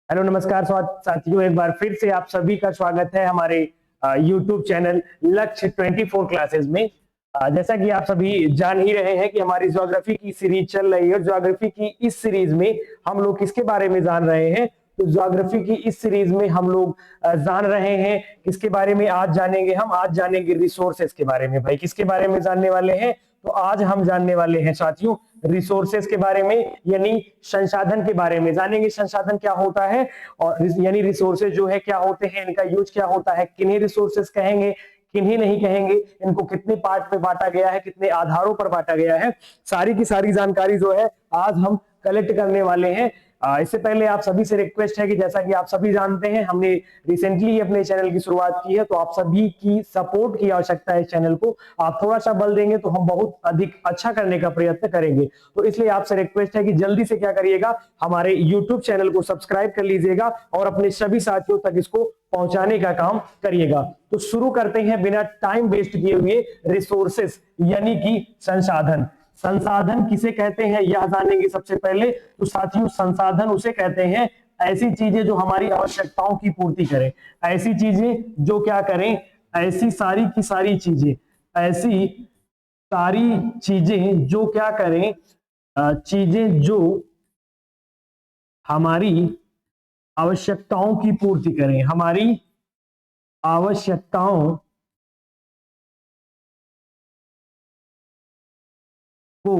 Hello नमस्कार साथियों, एक बार फिर से आप सभी का स्वागत है हमारे YouTube चैनल लक्ष्य 24 क्लासेस में। जैसा कि आप सभी जान ही रहे हैं कि हमारी ज्योग्राफी की सीरीज चल रही है। ज्योग्राफी की इस सीरीज में हम लोग किसके बारे में जान रहे हैं? तो ज्योग्राफी की इस सीरीज में हम लोग जान रहे हैं किसके बारे में? आज जानेंगे आज जानेंगे रिसोर्सेस के बारे में। भाई किसके बारे में जानने वाले हैं? तो आज हम जानने वाले हैं साथियों रिसोर्सेस के बारे में, यानी संसाधन के बारे में। जानेंगे संसाधन क्या होता है और यानी रिसोर्सेज जो है क्या होते हैं, इनका यूज क्या होता है, किन्हीं रिसोर्सेज कहेंगे, किन्हीं नहीं कहेंगे, इनको कितने पार्ट में बांटा गया है, कितने आधारों पर बांटा गया है, सारी की सारी जानकारी जो है आज हम कलेक्ट करने वाले हैं। इससे पहले आप सभी से रिक्वेस्ट है कि जैसा कि आप सभी जानते हैं हमने रिसेंटली अपने चैनल की शुरुआत की है, तो आप सभी की सपोर्ट की आवश्यकता है इस चैनल को। आप थोड़ा सा बल देंगे तो हम बहुत अधिक अच्छा करने का प्रयत्न करेंगे। तो इसलिए आपसे रिक्वेस्ट है कि जल्दी से क्या करिएगा, हमारे यूट्यूब चैनल को सब्सक्राइब कर लीजिएगा और अपने सभी साथियों तक इसको पहुंचाने का काम करिएगा। तो शुरू करते हैं बिना टाइम वेस्ट किए हुए रिसोर्सेस यानी कि संसाधन। संसाधन किसे कहते हैं यह जानेंगे सबसे पहले। तो साथियों संसाधन उसे कहते हैं ऐसी चीजें जो हमारी आवश्यकताओं की पूर्ति करें। ऐसी चीजें जो क्या करें, ऐसी सारी की सारी चीजें, ऐसी सारी चीजें जो क्या करें, चीजें जो हमारी आवश्यकताओं की पूर्ति करें, हमारी आवश्यकताओं को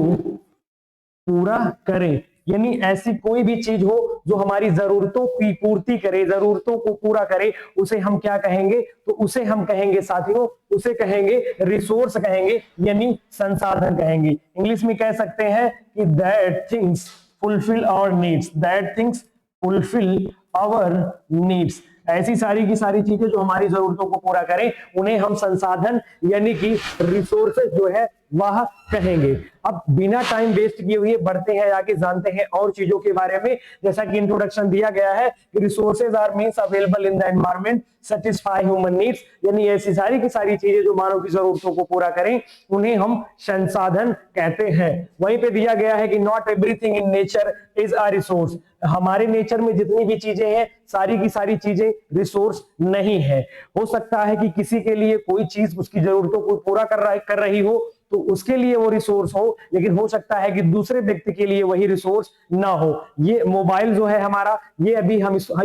पूरा करें। यानी ऐसी कोई भी चीज हो जो हमारी जरूरतों की पूर्ति करे, जरूरतों को पूरा करे, उसे हम क्या कहेंगे? तो उसे हम कहेंगे साथियों, उसे कहेंगे रिसोर्स कहेंगे, यानी संसाधन कहेंगे। इंग्लिश में कह सकते हैं कि that things fulfil our needs, that things fulfil our needs. ऐसी सारी की सारी चीजें जो हमारी जरूरतों को पूरा करें उन्हें हम संसाधन यानी कि रिसोर्सेज जो है वह कहेंगे। अब बिना टाइम वेस्ट किए हुए बढ़ते हैं आगे, जानते हैं और चीजों के बारे में। जैसा कि इंट्रोडक्शन दिया गया है कि resources are means available in the environment satisfy human needs, यानी ऐसी सारी की सारी चीजें जो मानव की जरूरतों को पूरा करें उन्हें हम संसाधन कहते हैं। वहीं पे दिया गया है कि not everything in nature is a resource. हमारे नेचर में जितनी भी चीजें हैं सारी की सारी चीजें रिसोर्स नहीं है। हो सकता है कि किसी के लिए कोई चीज उसकी जरूरतों को पूरा कर रही हो तो उसके लिए वो रिसोर्स हो, लेकिन हो सकता है कि दूसरे व्यक्ति के लिए वही रिसोर्स ना हो। ये मोबाइल जो है हमारा, ये अभी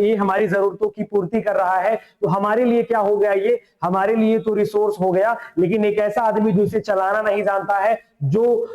ये हमारी जरूरतों की पूर्ति कर रहा है, तो हमारे लिए क्या हो गया? ये हमारे लिए तो रिसोर्स हो गया, लेकिन एक ऐसा आदमी जो इसे चलाना नहीं जानता है, जो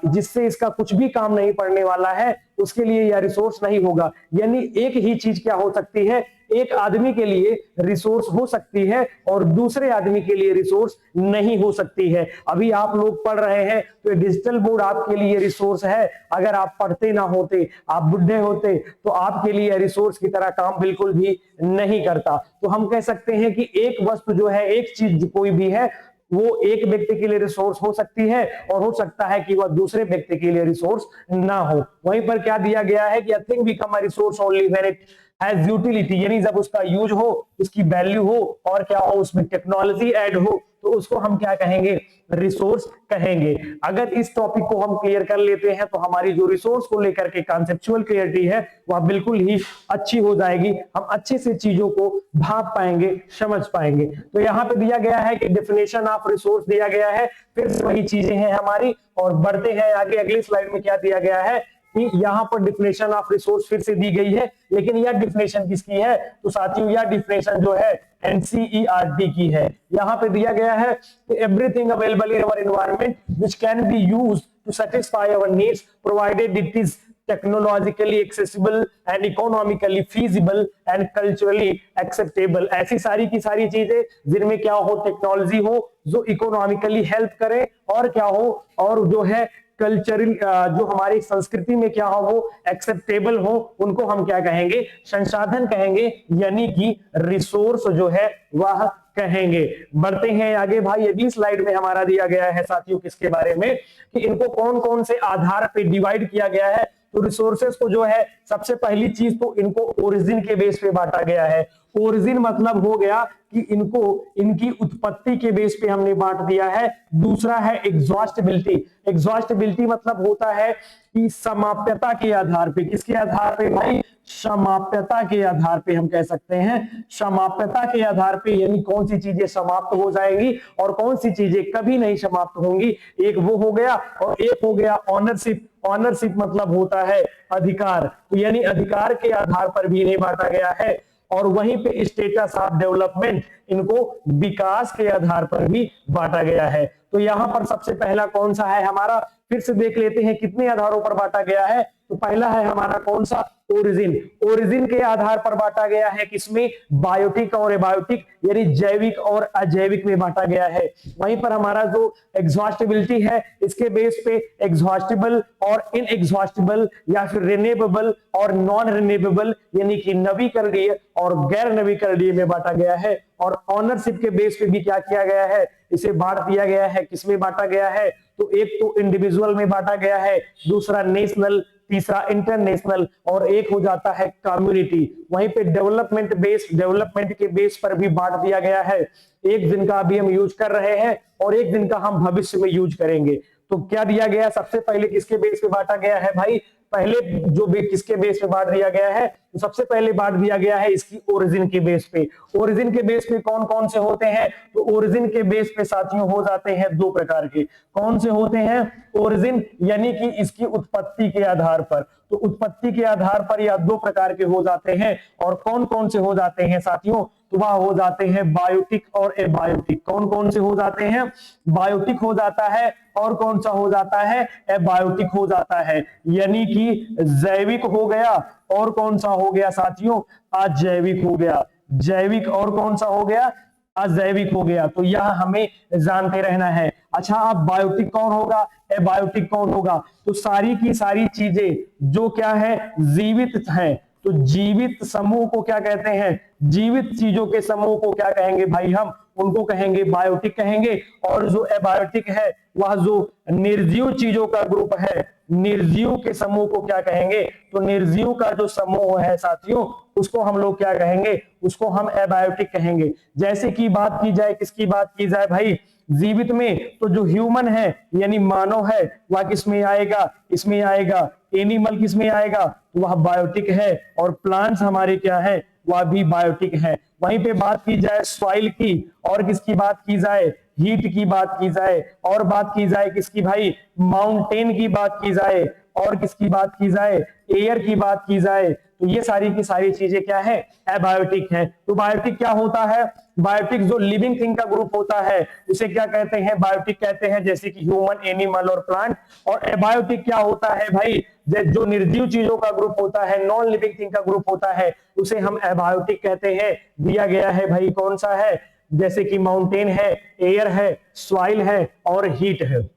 जिससे इसका कुछ भी काम नहीं पड़ने वाला है, उसके लिए यह रिसोर्स नहीं होगा। यानी एक ही चीज क्या हो सकती है, एक आदमी के लिए रिसोर्स हो सकती है और दूसरे आदमी के लिए रिसोर्स नहीं हो सकती है। अभी आप लोग पढ़ रहे हैं तो डिजिटल बोर्ड आपके लिए रिसोर्स है। अगर आप पढ़ते ना होते, आप बुढ़े होते, तो आपके लिए रिसोर्स की तरह काम बिल्कुल भी नहीं करता। तो हम कह सकते हैं कि एक वस्तु जो है, एक चीज कोई भी है, वो एक व्यक्ति के लिए रिसोर्स हो सकती है और हो सकता है कि वह दूसरे व्यक्ति के लिए रिसोर्स ना हो। वहीं पर क्या दिया गया है कि a thing become a resource only when it has utility, यानी जब उसका यूज हो, उसकी वैल्यू हो और क्या हो, उसमें टेक्नोलॉजी ऐड हो, तो उसको हम क्या कहेंगे? रिसोर्स कहेंगे। अगर इस टॉपिक को हम क्लियर कर लेते हैं तो हमारी जो रिसोर्स को लेकर के कॉन्सेप्चुअल क्लियरिटी है वह बिल्कुल ही अच्छी हो जाएगी। हम अच्छे से चीजों को भाप पाएंगे, समझ पाएंगे। तो यहाँ पे दिया गया है कि डेफिनेशन ऑफ रिसोर्स दिया गया है, फिर से वही चीजें हैं हमारी। और बढ़ते हैं आगे, अगली स्लाइड में क्या दिया गया है कि यहाँ पर डिफिनेशन ऑफ रिसोर्स फिर से दी गई है, लेकिन यह डिफिनेशन किसकी है? तो साथियों यह डिफिनेशन जो है एनसीईआरटी की है। यहाँ पे दिया गया है कि everything available in our environment which can be used to satisfy our needs provided it is technologically accessible and economically feasible and culturally acceptable. ऐसी सारी की सारी चीजें जिनमें क्या हो, टेक्नोलॉजी हो, जो इकोनॉमिकली हेल्प करे और क्या हो, और जो है कल्चरल, जो हमारी संस्कृति में क्या हो वो एक्सेप्टेबल हो, उनको हम क्या कहेंगे? संसाधन कहेंगे, यानी कि रिसोर्स जो है वह कहेंगे। बढ़ते हैं आगे भाई, अगली स्लाइड में हमारा दिया गया है साथियों किसके बारे में कि इनको कौन कौन से आधार पे डिवाइड किया गया है। तो रिसोर्सेस को जो है सबसे पहली चीज तो इनको ओरिजिन के बेस पे बांटा गया है। ओरिजिन मतलब हो गया कि इनको इनकी उत्पत्ति के बेस पे हमने बांट दिया है। दूसरा है एग्जॉस्टिबिलिटी। एग्जॉस्टिबिलिटी मतलब होता है कि समाप्यता के आधार पे, किसके आधार पे भाई, समाप्यता के आधार पे हम कह सकते हैं, समाप्यता के आधार पे, यानी कौन सी चीजें समाप्त हो जाएंगी और कौन सी चीजें कभी नहीं समाप्त होंगी। एक वो हो गया और एक हो गया ऑनरशिप। ऑनरशिप मतलब होता है अधिकार, तो यानी अधिकार के आधार पर भी इन्हें बांटा गया है। और वहीं पे स्टेटस ऑफ डेवलपमेंट, इनको विकास के आधार पर भी बांटा गया है। तो यहां पर सबसे पहला कौन सा है हमारा, फिर से देख लेते हैं कितने आधारों पर बांटा गया है। तो पहला है हमारा कौन सा, ओरिजिन। ओरिजिन के आधार पर बांटा गया है किसमें, बायोटिक और एबायोटिक, यानी जैविक और अजैविक में बांटा गया है। वहीं पर हमारा जो एग्जॉस्टिबिलिटी है, इसके बेस पे एग्जॉस्टिबल और इनएग्जॉस्टिबल या फिर रिन्यूएबल और नॉन रिन्यूएबल, यानी कि नवीकरणीय और गैर नवीकरणीय में बांटा गया है। और ऑनरशिप के बेस पे भी क्या किया गया है, इसे बांट दिया गया है। किसमें बांटा गया है, तो एक तो इंडिविजुअल में बांटा गया है, दूसरा नेशनल, तीसरा इंटरनेशनल और एक हो जाता है कम्युनिटी। वहीं पे डेवलपमेंट बेस, डेवलपमेंट के बेस पर भी बांट दिया गया है। एक दिन का अभी हम यूज कर रहे हैं और एक दिन का हम भविष्य में यूज करेंगे। तो क्या दिया गया, सबसे पहले किसके बेस पे बांटा गया है भाई, पहले जो किसके बेस पे बांट दिया गया है, तो सबसे पहले बांट दिया गया है इसकी ओरिजिन के बेस पे। ओरिजिन के बेस पे कौन कौन से होते हैं, तो ओरिजिन के बेस पे साथियों हो जाते हैं दो प्रकार के। कौन से होते हैं, ओरिजिन यानी कि इसकी उत्पत्ति के आधार पर, तो उत्पत्ति के आधार पर यह दो प्रकार के हो जाते हैं। और कौन कौन से हो जाते हैं साथियों, तो वह हो जाते हैं बायोटिक और एबायोटिक। कौन कौन से हो जाते हैं, बायोटिक हो जाता है और कौन सा हो जाता है, एबायोटिक हो जाता है। यानी कि जैविक हो गया और कौन सा हो गया साथियों, अजैविक हो गया। जैविक और कौन सा हो गया, अजैविक हो गया। तो यह हमें जानते रहना है। अच्छा, अब बायोटिक कौन होगा, एबायोटिक कौन होगा, तो सारी की सारी चीजें जो क्या है, जीवित हैं, तो जीवित समूह को क्या कहते हैं, जीवित चीजों के समूह को क्या कहेंगे भाई, हम उनको कहेंगे बायोटिक कहेंगे। और जो एबायोटिक है वह जो निर्जीव चीजों का ग्रुप है, निर्जीव के समूह को क्या कहेंगे, तो निर्जीव का जो समूह है साथियों उसको हम लोग क्या कहेंगे, उसको हम एबायोटिक कहेंगे। जैसे कि बात की जाए, किसकी बात की जाए भाई, जीवित में, तो जो ह्यूमन है यानी मानव है वह किसमें आएगा, इसमें आएगा। एनिमल किसमें आएगा, तो वह बायोटिक है। और प्लांट्स हमारे क्या है, वह भी बायोटिक है। वहीं पे बात की जाए सॉइल की, और किसकी बात की जाए, हीट की बात की जाए, और बात की जाए किसकी भाई, माउंटेन की बात की जाए, और किसकी बात की जाए, एयर की बात की जाए, तो ये सारी की सारी चीजें क्या है, एबायोटिक है। तो बायोटिक क्या होता है, बायोटिक जो लिविंग थिंग का ग्रुप होता है उसे क्या कहते हैं, बायोटिक कहते हैं, जैसे कि ह्यूमन, एनिमल और प्लांट। और एबायोटिक क्या होता है भाई, जो निर्जीव चीजों का ग्रुप होता है, नॉन लिविंग थिंग का ग्रुप होता है, उसे हम एबायोटिक कहते हैं। दिया गया है भाई कौन सा है, जैसे कि माउंटेन है, एयर है, सॉइल है और हीट है।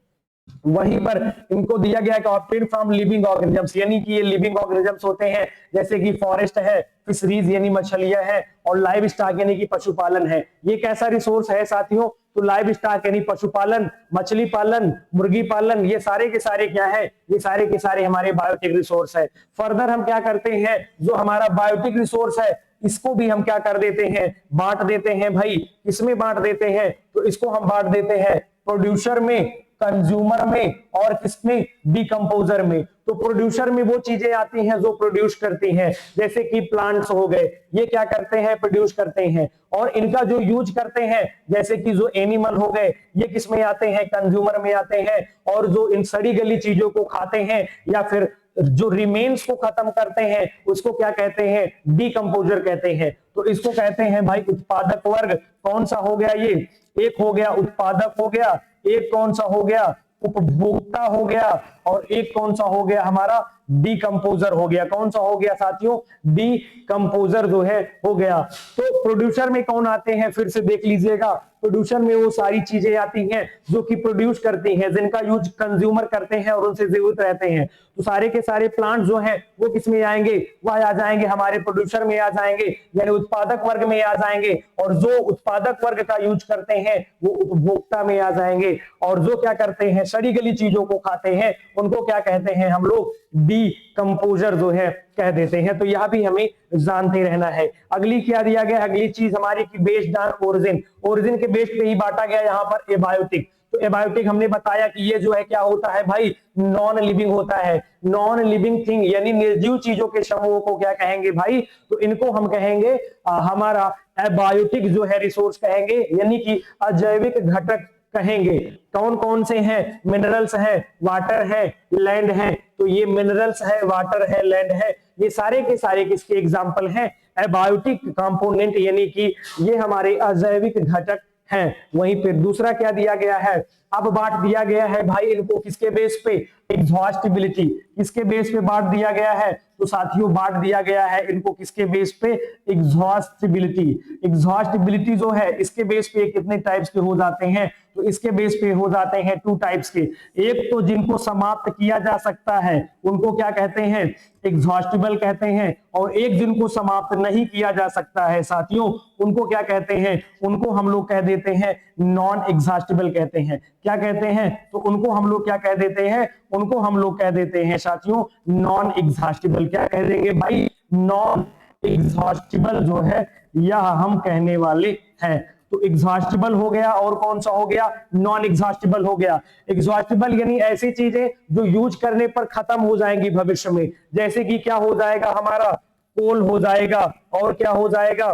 वहीं पर इनको दिया गया कि ऑब्टेन फ्रॉम लिविंग ऑर्गेनिजम्स, यानी कि ये लिविंग ऑर्गेनिजम्स होते हैं, जैसे कि फॉरेस्ट है, फिशरीज यानी मछलियां हैं, और लाइव स्टॉक यानी कि पशुपालन है। ये कैसा रिसोर्स है साथियों, तो लाइव स्टॉक यानी पशुपालन, मछली पालन, मुर्गी पालन, ये सारे के सारे क्या है, ये सारे के सारे हमारे बायोटिक रिसोर्स है। फर्दर हम क्या करते हैं, जो हमारा बायोटिक रिसोर्स है इसको भी हम क्या कर देते हैं, बांट देते हैं भाई। किसमें बांट देते हैं, तो इसको हम बांट देते हैं प्रोड्यूसर में, कंज्यूमर में और किसमें, डिकम्पोजर में। तो प्रोड्यूसर में वो चीजें आती हैं जो प्रोड्यूस करती हैं, जैसे कि प्लांट्स हो गए, ये क्या करते हैं, प्रोड्यूस करते हैं। और इनका जो यूज करते हैं, जैसे कि जो एनिमल हो गए, ये किसमें आते हैं, कंज्यूमर में आते हैं। और जो इन सड़ी गली चीजों को खाते हैं या फिर जो रिमेन्स को खत्म करते हैं उसको क्या कहते हैं, डिकम्पोजर कहते हैं। तो इसको कहते हैं भाई उत्पादक वर्ग। कौन सा हो गया ये, एक हो गया उत्पादक हो गया, एक कौन सा हो गया, उपभोक्ता हो गया, और एक कौन सा हो गया हमारा, डिकम्पोजर हो गया। कौन सा हो गया साथियों, डिकम्पोजर जो है हो गया। तो प्रोड्यूसर में कौन आते हैं, फिर से देख लीजिएगा, प्रोड्यूसर में वो सारी चीजें आती हैं जो कि प्रोड्यूस करती हैं, जिनका यूज कंज्यूमर करते हैं और उनसे जीवित रहते हैं। तो सारे के सारे प्लांट जो हैं वो किस में आएंगे, वह आ जाएंगे हमारे प्रोड्यूसर में आ जाएंगे, यानी उत्पादक वर्ग में आ जाएंगे। और जो उत्पादक वर्ग का यूज करते हैं वो उपभोक्ता में आ जाएंगे। और जो क्या करते हैं, सड़ी गली चीजों को खाते हैं उनको क्या कहते हैं हम लोग, डीकंपोजर जो है कह देते हैं। तो यह भी हमें जानते रहना है। अगली क्या दिया गया, अगली चीज हमारी की बेस्ड ऑन ओरिजिन, ओरिजिन के बेस पे ही बांटा गया यहाँ पर एबायोटिक। तो एबायोटिक हमने बताया कि ये जो है क्या होता है भाई, नॉन लिविंग होता है। नॉन लिविंग थिंग यानी निर्जीव चीजों के समूह को क्या कहेंगे भाई, तो इनको हम कहेंगे हमारा एबायोटिक जो है रिसोर्स कहेंगे, यानी कि अजैविक घटक कहेंगे। कौन कौन से हैं, मिनरल्स है, वाटर है, लैंड है। तो ये मिनरल्स है, वाटर है, लैंड है, ये सारे के सारे किसके एग्जाम्पल हैं, एबायोटिक कंपोनेंट, यानी कि ये हमारे अजैविक घटक हैं। वहीं पे दूसरा क्या दिया गया है, अब बांट दिया गया है भाई इनको किसके बेस पे, एग्जॉस्टिबिलिटी, किसके बेस पे बांट दिया गया है, तो साथियों बांट दिया गया है इनको किसके बेस पे, एग्जॉस्टिबिलिटी। एग्जॉस्टिबिलिटी जो है इसके बेस पे कितने टाइप्स के हो जाते हैं, तो इसके बेस पे हो जाते हैं 2 टाइप्स के। एक तो जिनको समाप्त किया जा सकता है उनको क्या कहते हैं, एग्जॉस्टिबल कहते हैं, और एक जिनको समाप्त नहीं किया जा सकता है साथियों उनको क्या कहते हैं, उनको हम लोग कह देते हैं नॉन एग्जॉस्टिबल कहते हैं। क्या कहते हैं, तो उनको हम लोग क्या कह देते हैं, उनको हम लोग कह देते हैं साथियों नॉन एग्जॉस्टिबल। क्या कह देंगे भाई, नॉन एग्जॉस्टिबल जो है यह हम कहने वाले हैं। तो एग्जॉस्टिबल हो गया, और कौन सा हो गया, नॉन एग्जॉस्टिबल हो गया। एग्जॉस्टिबल यानी ऐसी चीजें जो यूज करने पर खत्म हो जाएंगी भविष्य में, जैसे कि क्या हो जाएगा हमारा, कोल हो जाएगा, और क्या हो जाएगा,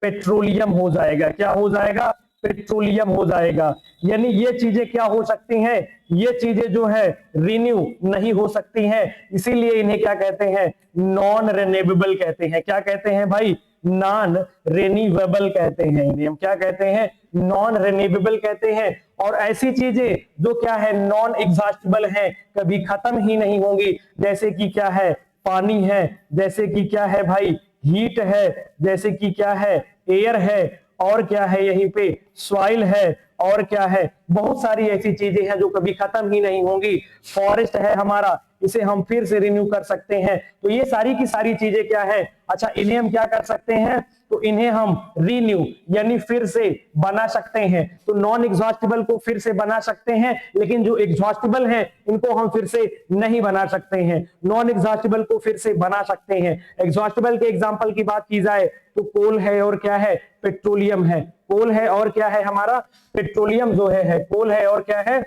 पेट्रोलियम हो जाएगा। क्या हो जाएगा, पेट्रोलियम हो जाएगा। यानी ये चीजें क्या हो सकती हैं, ये चीजें जो है रिन्यू नहीं हो सकती हैं, इसीलिए इन्हें क्या कहते हैं, नॉन रिन्यूएबल कहते हैं। क्या कहते हैं भाई, नॉन रिन्यूएबल कहते हैं इन्हें हम क्या कहते हैं, नॉन रिन्यूएबल कहते हैं। और ऐसी चीजें जो क्या है नॉन एग्जॉस्टिबल हैं, कभी खत्म ही नहीं होंगी, जैसे कि क्या है, पानी है, जैसे कि क्या है भाई, हीट है, जैसे कि क्या है, एयर है, और क्या है यहीं पे सॉइल है, और क्या है, बहुत सारी ऐसी चीजें हैं जो कभी खत्म ही नहीं होंगी। फॉरेस्ट है हमारा, इसे हम फिर से रिन्यू कर सकते हैं। तो ये सारी की सारी चीजें क्या है, अच्छा इन्हें हम क्या कर सकते हैं, तो इन्हें हम रिन्यू यानी फिर से बना सकते हैं। तो नॉन एग्जॉस्टिबल को फिर से बना सकते हैं, लेकिन जो एग्जॉस्टिबल है इनको हम फिर से नहीं बना सकते हैं। नॉन एग्जॉस्टिबल को फिर से बना सकते हैं। एग्जॉस्टिबल के एग्जांपल की बात की जाए तो कोल है, और क्या है, पेट्रोलियम है। कोल है और क्या है हमारा, पेट्रोलियम जो है कोल है और क्या है,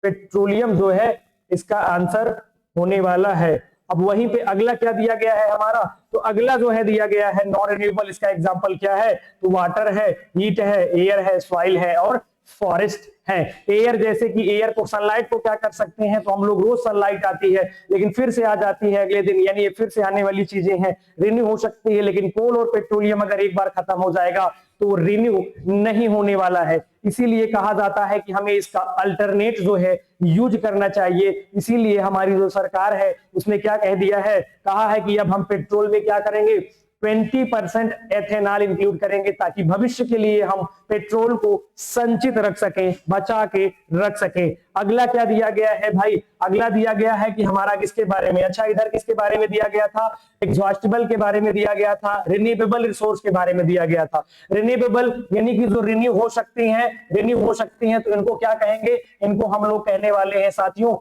पेट्रोलियम जो है इसका आंसर होने वाला है। अब वहीं पे अगला क्या दिया गया है हमारा, तो अगला जो है दिया गया है नॉन रिन्यूएबल, इसका एग्जांपल क्या है, तो वाटर है, हीट है, एयर है, सॉइल है, और फॉरेस्ट है। एयर जैसे कि एयर को, सनलाइट को क्या कर सकते हैं, तो हम लोग रोज सनलाइट आती है लेकिन फिर से आ जाती है अगले दिन, यानी ये फिर से आने वाली चीजें हैं, रिन्यू हो सकती है। लेकिन कोल और पेट्रोलियम अगर एक बार खत्म हो जाएगा तो रिन्यू नहीं होने वाला है। इसीलिए कहा जाता है कि हमें इसका अल्टरनेट जो है यूज करना चाहिए। इसीलिए हमारी जो सरकार है उसने क्या कह दिया है, कहा है कि अब हम पेट्रोल में क्या करेंगे, 20% एथेनॉल इंक्लूड करेंगे, ताकि भविष्य के लिए हम पेट्रोल को संचित रख सकें, बचा के रख सकें। अगला क्या दिया गया है भाई, अगला दिया गया है कि हमारा किसके बारे में, अच्छा इधर किसके बारे में दिया गया था, एग्जॉस्टिबल के बारे में दिया गया था, रिन्यूएबल रिसोर्स के बारे में दिया गया था। रिन्यूएबल यानी कि जो रिन्यू हो सकती हैं, रिन्यू हो सकती हैं, तो इनको क्या कहेंगे, इनको हम लोग कहने वाले हैं साथियों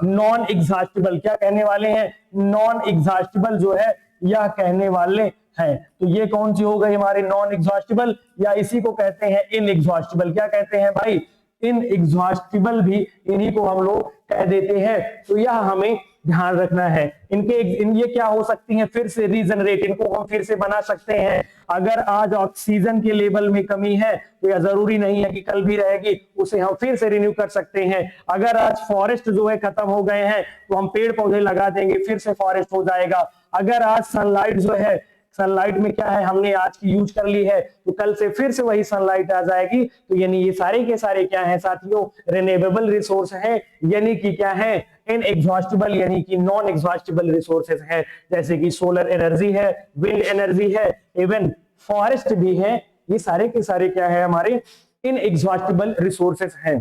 नॉन एग्जॉस्टिबल। क्या कहने वाले हैं, नॉन एग्जॉस्टिबल जो है यह कहने वाले हैं। तो ये कौन सी हो गई हमारे नॉन एग्जॉस्टिबल, या इसी को कहते हैं इन एग्जॉस्टिबल। क्या कहते हैं भाई, इन एग्जॉस्टिबल भी इन्हीं को हम लोग कह देते हैं। तो यह हमें ध्यान रखना है। ये क्या हो सकती हैं, फिर से रीजनरेट, इनको हम फिर से बना सकते हैं। अगर आज ऑक्सीजन के लेवल में कमी है तो यह जरूरी नहीं है कि कल भी रहेगी, उसे हम फिर से रिन्यू कर सकते हैं। अगर आज फॉरेस्ट जो है खत्म हो गए हैं तो हम पेड़ पौधे लगा देंगे, फिर से फॉरेस्ट हो जाएगा। अगर आज सनलाइट जो है, सनलाइट में क्या है, हमने आज की यूज कर ली है तो कल से फिर से वही सनलाइट आ जाएगी। तो यानी ये सारे के सारे क्या है साथियों, रिन्यूएबल रिसोर्स है, यानी कि क्या है, इनएग्जॉस्टिबल यानी कि नॉन एग्जॉस्टिबल रिसोर्सेज है। जैसे कि सोलर एनर्जी है, विंड एनर्जी है, इवन फॉरेस्ट भी है। ये सारे के सारे क्या है, हमारे इनएग्जॉस्टिबल रिसोर्सेज हैं।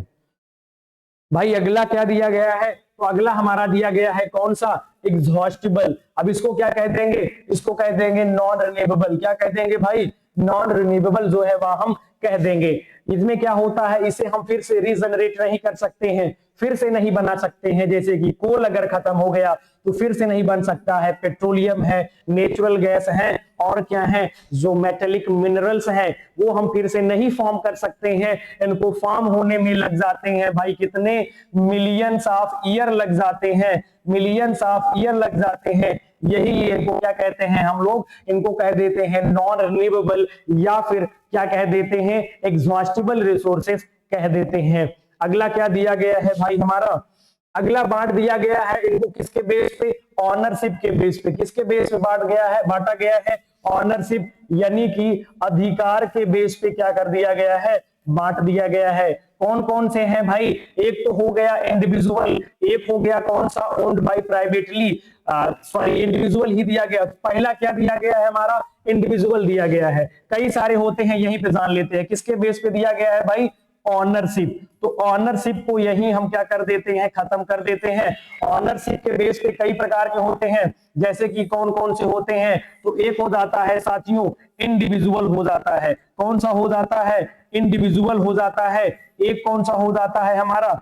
भाई अगला क्या दिया गया है, तो अगला हमारा दिया गया है कौन सा, एग्जॉस्टिबल। अब इसको क्या कह देंगे, इसको कह देंगे नॉन रिन्यूएबल। क्या कह देंगे भाई, नॉन रिन्यूएबल जो है वह हम कह देंगे। इसमें क्या होता है, इसे हम फिर से रीजनरेट नहीं कर सकते हैं, फिर से नहीं बना सकते हैं। जैसे कि कोल अगर खत्म हो गया तो फिर से नहीं बन सकता है, पेट्रोलियम है, नेचुरल गैस है, और क्या है, जो मेटेलिक मिनरल्स हैं वो हम फिर से नहीं फॉर्म कर सकते हैं। इनको फॉर्म होने में लग जाते हैं भाई कितने, मिलियंस ऑफ ईयर लग जाते हैं, मिलियंस ऑफ ईयर लग जाते हैं। यही इनको क्या कहते हैं हम लोग, इनको कह देते हैं नॉन रिन्यूएबल, या फिर क्या कह देते हैं, एग्जॉस्टिबल रिसोर्सेस कह देते हैं। अगला क्या दिया गया है भाई हमारा, अगला बांट दिया गया है इनको किसके बेस पे, ऑनरशिप के बेस पे। किसके बेस पे बांटा गया है, ऑनरशिप, यानी कि अधिकार के बेस पे क्या कर दिया गया है, बांट दिया गया है। कौन कौन से हैं भाई, एक तो हो गया इंडिविजुअल, एक हो गया कौन सा, owned by privately, sorry individual ही दिया गया। पहला क्या दिया गया है हमारा, इंडिविजुअल दिया गया है। कई सारे होते हैं, यहीं पे जान लेते हैं किसके बेस पे दिया गया है भाई, ऑनरशिप। तो ऑनरशिप को यही हम क्या कर देते हैं, खत्म कर देते हैं। ऑनरशिप के बेस पे कई प्रकार के होते हैं, जैसे कि कौन कौन से होते हैं, तो एक हो जाता है साथियों इंडिविजुअल हो जाता है। कौन सा हो जाता है, इंडिविजुअल हो जाता है। एक कौन सा हो जाता है हमारा,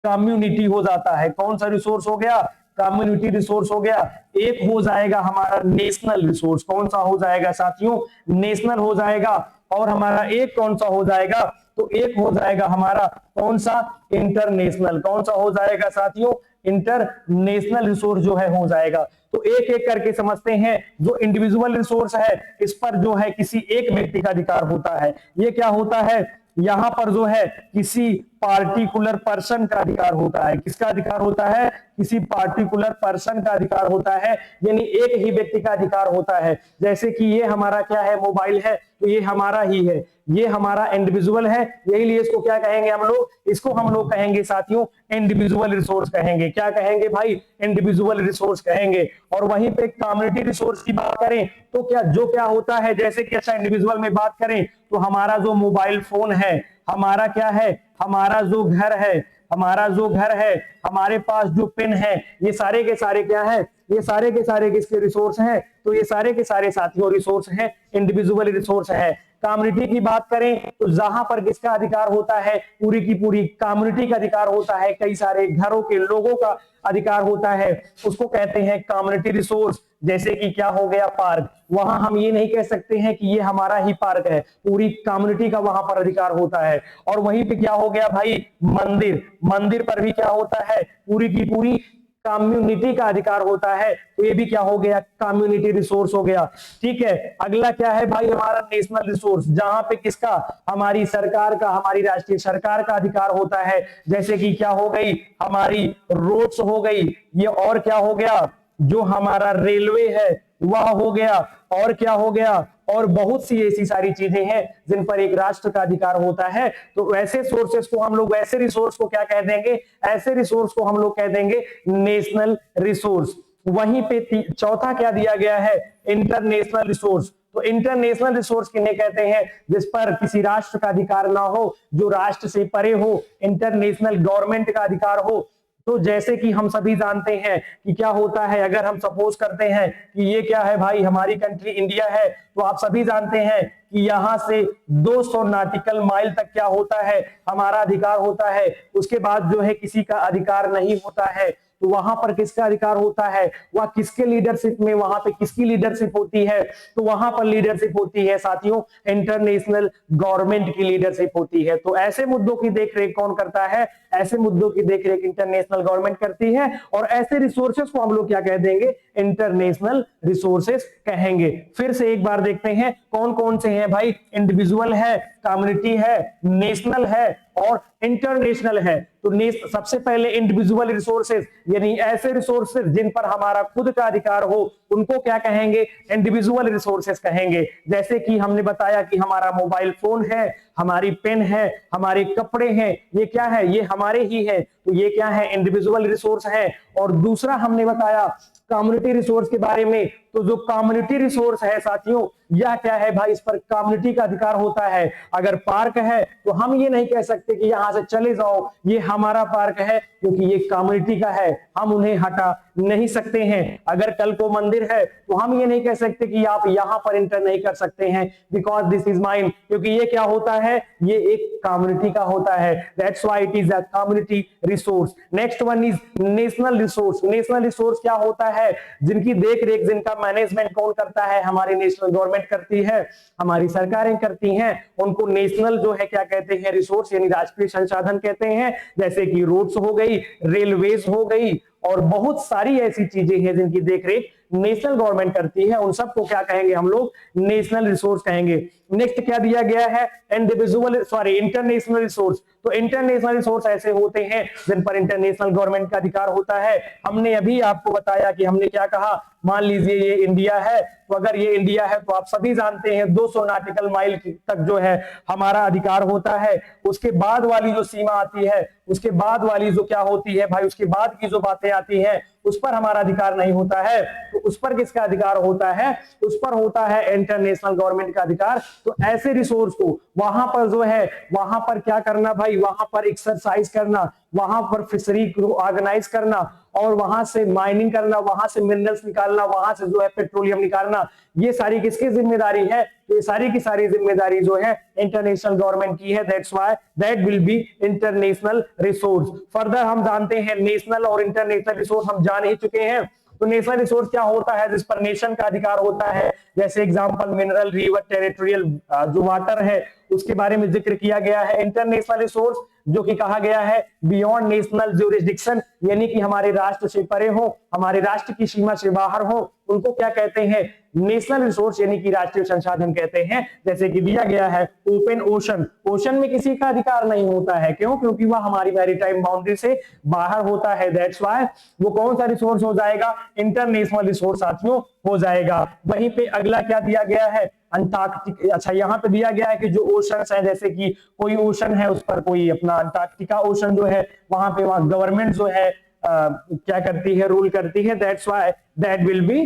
कम्युनिटी हो जाता है। कौन सा रिसोर्स हो गया, कम्युनिटी रिसोर्स हो गया। एक हो जाएगा हमारा नेशनल रिसोर्स। कौन सा हो जाएगा साथियों, नेशनल हो जाएगा। और हमारा एक कौन सा हो जाएगा, तो एक हो जाएगा हमारा कौन सा, इंटरनेशनल। कौन सा हो जाएगा साथियों, इंटरनेशनल रिसोर्स जो है हो जाएगा। तो एक एक करके समझते हैं। जो इंडिविजुअल रिसोर्स है इस पर जो है किसी एक व्यक्ति का अधिकार होता है। ये क्या होता है, यहां पर जो है किसी पार्टिकुलर पर्सन का अधिकार होता है। किसका अधिकार होता है, किसी पार्टिकुलर पर्सन का अधिकार होता है, यानी एक ही व्यक्ति का अधिकार होता है। जैसे कि ये हमारा क्या है, मोबाइल है, तो ये हमारा ही है, ये हमारा इंडिविजुअल है। यही लिए इसको क्या कहेंगे हम लोग, इसको हम लोग कहेंगे साथियों इंडिविजुअल रिसोर्स कहेंगे। क्या कहेंगे भाई, इंडिविजुअल रिसोर्स कहेंगे। और वहीं पे कम्युनिटी रिसोर्स की बात करें तो क्या होता है, जैसे कि अच्छा इंडिविजुअल में बात करें तो हमारा जो मोबाइल फोन है, हमारा क्या है, हमारा जो घर है, हमारा जो घर है, हमारे पास जो पेन है, ये सारे के सारे क्या है, ये सारे के सारे किसके रिसोर्स हैं, तो ये सारे के सारे साथियों रिसोर्स हैं, इंडिविजुअल रिसोर्स है। कम्युनिटी की बात करें तो जहां पर किसका अधिकार होता है, पूरी की पूरी कम्युनिटी का अधिकार होता है, कई सारे घरों के लोगों का अधिकार होता है, उसको कहते हैं कम्युनिटी रिसोर्स। जैसे कि क्या हो गया, पार्क, वहां हम ये नहीं कह सकते हैं कि ये हमारा ही पार्क है, पूरी कम्युनिटी का वहां पर अधिकार होता है। और वहीं पे क्या हो गया भाई, मंदिर, मंदिर पर भी क्या होता है, पूरी की पूरी कम्युनिटी का अधिकार होता है। तो ये भी क्या हो गया, कम्युनिटी रिसोर्स हो गया। ठीक है, अगला क्या है भाई हमारा, नेशनल रिसोर्स, जहां पे किसका, हमारी सरकार का, हमारी राष्ट्रीय सरकार का अधिकार होता है। जैसे कि क्या हो गई, हमारी रोड्स हो गई, ये और क्या हो गया, जो हमारा रेलवे है वह हो गया, और क्या हो गया, और बहुत सी ऐसी सारी चीजें हैं जिन पर एक राष्ट्र का अधिकार होता है। तो वैसे सोर्सेस को हम लोग, वैसे रिसोर्स को क्या कह देंगे, ऐसे रिसोर्स को हम लोग कह देंगे नेशनल रिसोर्स। वहीं पे चौथा क्या दिया गया है, इंटरनेशनल रिसोर्स। तो इंटरनेशनल रिसोर्स किन्हें कहते हैं, जिस पर किसी राष्ट्र का अधिकार ना हो, जो राष्ट्र से परे हो, इंटरनेशनल गवर्नमेंट का अधिकार हो। तो जैसे कि हम सभी जानते हैं कि क्या होता है, अगर हम सपोज करते हैं कि ये क्या है भाई, हमारी कंट्री इंडिया है, तो आप सभी जानते हैं कि यहां से 200 नॉटिकल माइल तक क्या होता है, हमारा अधिकार होता है। उसके बाद जो है किसी का अधिकार नहीं होता है। तो वहां पर किसका अधिकार होता है, वह किसके लीडरशिप में, वहां पे किसकी लीडरशिप होती है, तो वहां पर लीडरशिप होती है साथियों इंटरनेशनल गवर्नमेंट की लीडरशिप होती है। तो ऐसे मुद्दों की देखरेख कौन करता है, ऐसे मुद्दों की देखरेख इंटरनेशनल गवर्नमेंट करती है। और ऐसे रिसोर्सेस को हम लोग क्या कह देंगे, इंटरनेशनल रिसोर्सेस कहेंगे। फिर से एक बार देखते हैं कौन कौन से हैं भाई, इंडिविजुअल है, कम्युनिटी है, नेशनल है और इंटरनेशनल है। तो सबसे पहले इंडिविजुअल रिसोर्सेज, यानी ऐसे रिसोर्सेज जिन पर हमारा खुद का अधिकार हो, उनको क्या कहेंगे, इंडिविजुअल रिसोर्सेज कहेंगे। जैसे कि हमने बताया कि हमारा मोबाइल फोन है, हमारी पेन है, हमारे कपड़े हैं, ये क्या है, ये हमारे ही है, तो ये क्या है, इंडिविजुअल रिसोर्स है। और दूसरा हमने बताया कम्युनिटी रिसोर्स के बारे में। तो जो कम्युनिटी रिसोर्स है साथियों, यह क्या है भाई, इस पर कम्युनिटी का अधिकार होता है। अगर पार्क है तो हम ये नहीं कह सकते कि यहां से चले जाओ, ये हमारा पार्क है, क्योंकि ये कम्युनिटी का है, हम उन्हें हटा नहीं सकते हैं। अगर कल को मंदिर है तो हम ये नहीं कह सकते कि आप यहां पर इंटर नहीं कर सकते हैं, बिकॉज दिस इज माइन, क्योंकि ये क्या होता है, ये एक कम्युनिटी का होता है, that's why it is a community resource. Next one is national resource. National resource क्या होता है, जिनकी देख रेख, जिनका मैनेजमेंट कौन करता है, हमारी नेशनल गवर्नमेंट करती है, हमारी सरकारें करती हैं, उनको नेशनल जो है क्या कहते हैं, रिसोर्स यानी राष्ट्रीय संसाधन कहते हैं। जैसे कि रोड्स हो गई, रेलवेज हो गई, और बहुत सारी ऐसी चीजें हैं जिनकी देखरेख नेशनल गवर्नमेंट करती है, उन सबको क्या कहेंगे हम लोग, नेशनल रिसोर्स कहेंगे। नेक्स्ट क्या दिया गया है, इंटरनेशनल रिसोर्स। तो इंटरनेशनल रिसोर्स ऐसे होते हैं जिन पर इंटरनेशनल गवर्नमेंट का अधिकार होता है। हमने अभी आपको बताया कि हमने क्या कहा, मान लीजिए ये इंडिया है, तो अगर ये इंडिया है तो आप सभी जानते हैं 200 नॉटिकल माइल तक जो है हमारा अधिकार होता है। उसके बाद वाली जो सीमा आती है, उसके बाद वाली जो क्या होती है भाई, उसके बाद की जो बातें आती हैं उस पर हमारा अधिकार नहीं होता है। तो उस पर किसका अधिकार होता है, उस पर होता है इंटरनेशनल गवर्नमेंट का अधिकार। तो ऐसे रिसोर्स को वहां पर जो है, वहां पर क्या करना भाई, वहां पर एक्सरसाइज करना, वहां पर फिशरी को ऑर्गेनाइज करना, और वहां से माइनिंग करना, वहां से मिनरल्स निकालना, वहां से जो है पेट्रोलियम निकालना, ये सारी किसकी जिम्मेदारी है, ये सारी की सारी जिम्मेदारी जो है इंटरनेशनल गवर्नमेंट की है। That's why that will be international resource. Further हम जानते हैं नेशनल और इंटरनेशनल रिसोर्स हम जान ही चुके हैं। तो नेशनल रिसोर्स क्या होता है, जिस पर नेशन का अधिकार होता है, जैसे एग्जांपल मिनरल, रिवर, टेरिटोरियल जो वाटर है उसके बारे में जिक्र किया गया है। इंटरनेशनल रिसोर्स जो कि कहा गया है बियॉन्ड नेशनल ज्यूरिसडिक्शन, यानी कि हमारे राष्ट्र से परे हो, हमारे राष्ट्र की सीमा से बाहर हो, उनको क्या कहते हैं, नेशनल रिसोर्स यानी कि राष्ट्रीय संसाधन कहते हैं। जैसे कि दिया गया है ओपन ओशन, ओशन में किसी का अधिकार नहीं होता है, क्यों, क्योंकि वह हमारी मैरीटाइम बाउंड्री से बाहर होता है। दैट्स व्हाई वो कौन सा रिसोर्स हो जाएगा, इंटरनेशनल रिसोर्स साथियों हो जाएगा। वहीं पे अगला क्या दिया गया है, अंटार्कटिक। अच्छा, यहाँ पे दिया गया है कि जो ओशन है, जैसे कि कोई ओशन है उस पर कोई अपना अंटार्कटिका ओशन जो है, वहां पे वहां गवर्नमेंट जो है क्या करती है, रूल करती है। That's why that will be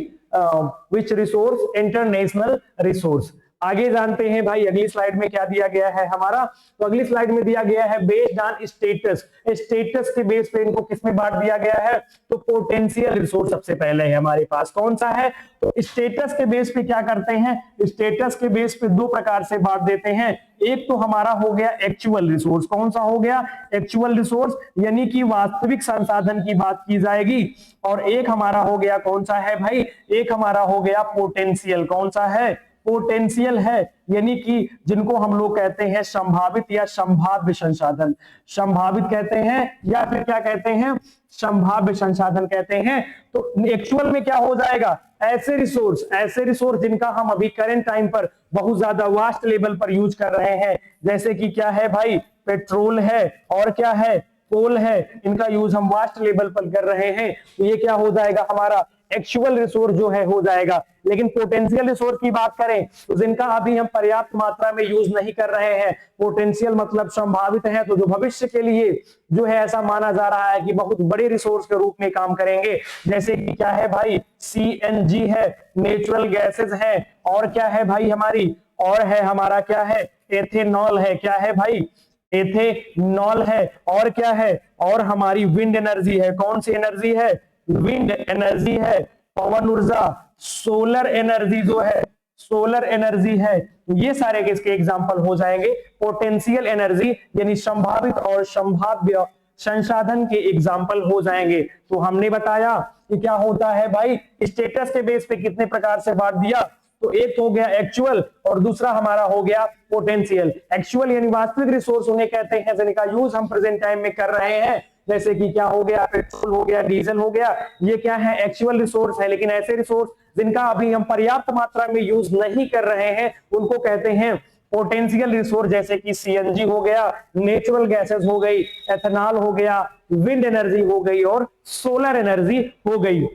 which resource, international resource. आगे जानते हैं भाई अगली स्लाइड में क्या दिया गया है हमारा। तो अगली स्लाइड में दिया गया है बेस्ड ऑन स्टेटस। स्टेटस के बेस पे इनको किसमें बांट दिया गया है, तो पोटेंशियल रिसोर्स सबसे पहले है हमारे पास, कौन सा है, तो स्टेटस के बेस पे क्या करते हैं, स्टेटस के बेस पे दो प्रकार से बांट देते हैं। एक तो हमारा हो गया एक्चुअल रिसोर्स, कौन सा हो गया, एक्चुअल रिसोर्स, यानी कि वास्तविक संसाधन की बात की जाएगी। और एक हमारा हो गया कौन सा है भाई, एक हमारा हो गया पोटेंशियल, कौन सा है, पोटेंशियल है, यानी कि जिनको हम लोग कहते हैं संभावित या संभाव्य संसाधन, संभावित कहते हैं या फिर क्या कहते हैं, संभाव्य संसाधन कहते हैं। तो एक्चुअल में क्या हो जाएगा, ऐसे रिसोर्स जिनका हम अभी करंट टाइम पर बहुत ज्यादा वास्ट लेवल पर यूज कर रहे हैं, जैसे कि क्या है भाई, पेट्रोल है और क्या है, कोल है, इनका यूज हम वास्ट लेवल पर कर रहे हैं। तो ये क्या हो जाएगा, हमारा एक्चुअल रिसोर्स जो है हो जाएगा। लेकिन पोटेंशियल रिसोर्स की बात करें तो जिनका अभी हम पर्याप्त मात्रा में यूज नहीं कर रहे हैं, पोटेंशियल मतलब संभावित है, तो जो भविष्य के लिए जो है ऐसा माना जा रहा है कि बहुत बड़े रिसोर्स के रूप में काम करेंगे, जैसे कि क्या है भाई, सीएनजी है, नेचुरल गैसेस है, और क्या है भाई हमारी, और है हमारा क्या है, एथेनॉल है, क्या है भाई, एथेनॉल है, और क्या है, और हमारी विंड एनर्जी है, कौन सी एनर्जी है, विंड एनर्जी है, पवन ऊर्जा, सोलर एनर्जी जो है, सोलर एनर्जी है। ये सारे किसके एग्जाम्पल हो जाएंगे, पोटेंशियल एनर्जी यानी संभावित और संभाव्य संसाधन के एग्जाम्पल हो जाएंगे। तो हमने बताया कि क्या होता है भाई, स्टेटस के बेस पे कितने प्रकार से बांट दिया, तो एक हो गया एक्चुअल और दूसरा हमारा हो गया पोटेंशियल। एक्चुअल यानी वास्तविक रिसोर्स उन्हें कहते हैं जिनका यूज हम प्रेजेंट टाइम में कर रहे हैं, जैसे कि क्या हो गया, पेट्रोल हो गया, डीजल हो गया, ये क्या है, एक्चुअल रिसोर्स है। लेकिन ऐसे रिसोर्स जिनका अभी हम पर्याप्त मात्रा में यूज नहीं कर रहे हैं उनको कहते हैं पोटेंशियल रिसोर्स, जैसे कि सीएनजी हो गया, नेचुरल गैसेस हो गई, एथेनॉल हो गया, विंड एनर्जी हो गई और सोलर एनर्जी हो गई।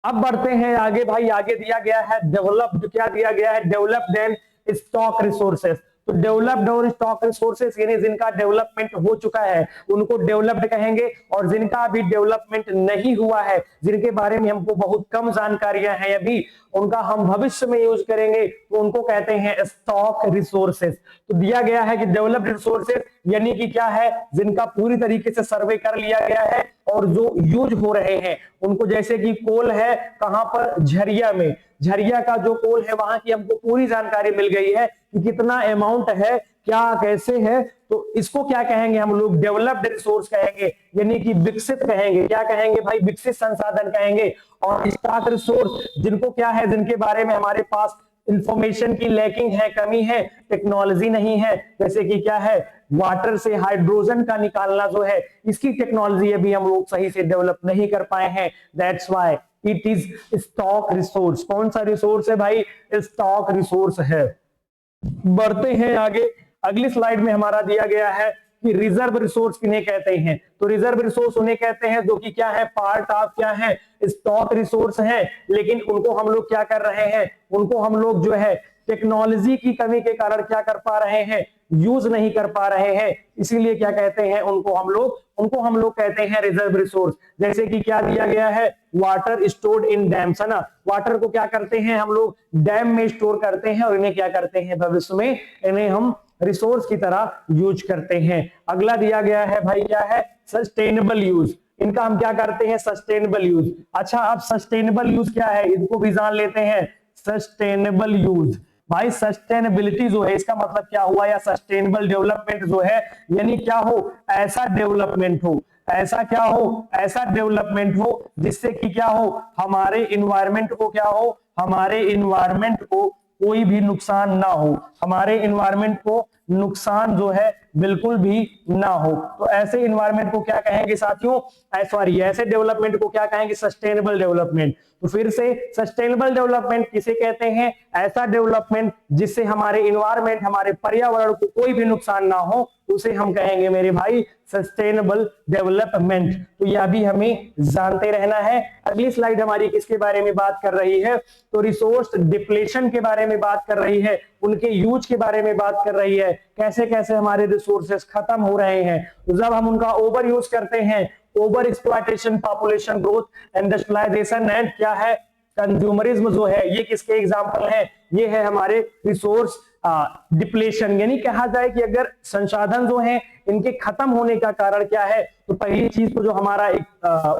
अब बढ़ते हैं आगे भाई, आगे दिया गया है डेवलप्ड, क्या दिया गया है, डेवलप्ड एंड स्टॉक रिसोर्सेस। तो डेवलप्ड और स्टॉक रिसोर्सेस यानी जिनका डेवलपमेंट हो चुका है उनको डेवलप्ड कहेंगे, और जिनका अभी डेवलपमेंट नहीं हुआ है, जिनके बारे में हमको बहुत कम जानकारियां हैं अभी, उनका हम भविष्य में यूज करेंगे, तो उनको कहते हैं स्टॉक रिसोर्सेस। तो दिया गया है कि डेवलप्ड रिसोर्सेस यानी कि क्या है, जिनका पूरी तरीके से सर्वे कर लिया गया है और जो यूज हो रहे हैं उनको, जैसे कि कोल है कहां पर, झरिया में, झरिया का जो कोल है वहां की हमको पूरी जानकारी मिल गई है कि कितना अमाउंट है, क्या कैसे है। तो इसको क्या कहेंगे हम लोग, डेवलप्ड रिसोर्स कहेंगे, यानी कि विकसित कहेंगे। क्या कहेंगे भाई, विकसित संसाधन कहेंगे। और स्टॉक रिसोर्स जिनको क्या है, जिनके बारे में हमारे पास इंफॉर्मेशन की लैकिंग है, कमी है, टेक्नोलॉजी नहीं है, जैसे कि क्या है, वाटर से हाइड्रोजन का निकालना जो है, इसकी टेक्नोलॉजी अभी हम लोग सही से डेवलप नहीं कर पाए हैं। That's why it is stock resource. कौन सा रिसोर्स है भाई, स्टॉक रिसोर्स है। बढ़ते हैं आगे, अगली स्लाइड में हमारा दिया गया है कि रिजर्व रिसोर्स किन्हें कहते हैं। तो रिजर्व रिसोर्स उन्हें कहते हैं जो कि क्या है, पार्ट ऑफ क्या है, स्टॉक रिसोर्स है, लेकिन उनको हम लोग क्या कर रहे हैं, उनको हम लोग जो है टेक्नोलॉजी की कमी के कारण क्या कर पा रहे हैं, यूज नहीं कर पा रहे हैं, इसीलिए क्या कहते हैं उनको हम लोग कहते हैं रिजर्व रिसोर्स। जैसे कि क्या दिया गया है, वाटर स्टोर्ड इन डैम्स, है ना, वाटर को क्या करते हैं हम लोग, डैम में स्टोर करते हैं और इन्हें क्या करते हैं भविष्य में, इन्हें हम रिसोर्स की तरह यूज करते हैं। अगला दिया गया है भाई क्या है, सस्टेनेबल यूज। इनका हम क्या करते हैं, सस्टेनेबल यूज। अच्छा, अब सस्टेनेबल यूज क्या है, इनको भी जान लेते हैं। सस्टेनेबल यूज भाई, सस्टेनेबिलिटी जो है इसका मतलब क्या हुआ, या सस्टेनेबल डेवलपमेंट जो है, यानी क्या हो, ऐसा डेवलपमेंट हो, ऐसा क्या हो, ऐसा डेवलपमेंट हो जिससे कि क्या हो, हमारे इन्वायरमेंट को क्या हो, हमारे इन्वायरमेंट को कोई भी नुकसान ना हो, हमारे इन्वायरमेंट को नुकसान जो है बिल्कुल भी ना हो। तो ऐसे इन्वायरमेंट को क्या कहेंगे साथियों, सॉरी, ऐसे डेवलपमेंट को क्या कहेंगे, सस्टेनेबल डेवलपमेंट। तो फिर से सस्टेनेबल डेवलपमेंट किसे कहते हैं, ऐसा डेवलपमेंट जिससे हमारे इन्वायरमेंट, हमारे पर्यावरण को कोई भी नुकसान ना हो, उसे हम कहेंगे मेरे भाई सस्टेनेबल डेवलपमेंट। तो यह भी हमें जानते रहना है। अगली स्लाइड हमारी किसके बारे में बात कर रही है, तो रिसोर्स डिप्लेशन के बारे में बात कर रही है, उनके यूज के बारे में बात कर रही है, कैसे कैसे हमारे रिसोर्सेस खत्म हो रहे हैं। तो जब हम उनका ओवर यूज करते हैं, over exploitation, population growth, industrialisation and क्या है, कंज्यूमरिज्म जो है, ये किसके एग्जांपल है, ये है हमारे रिसोर्स डिप्लेशन। यानी कहा जाए कि अगर संसाधन जो हैं इनके खत्म होने का कारण क्या है, तो पहली चीज तो जो हमारा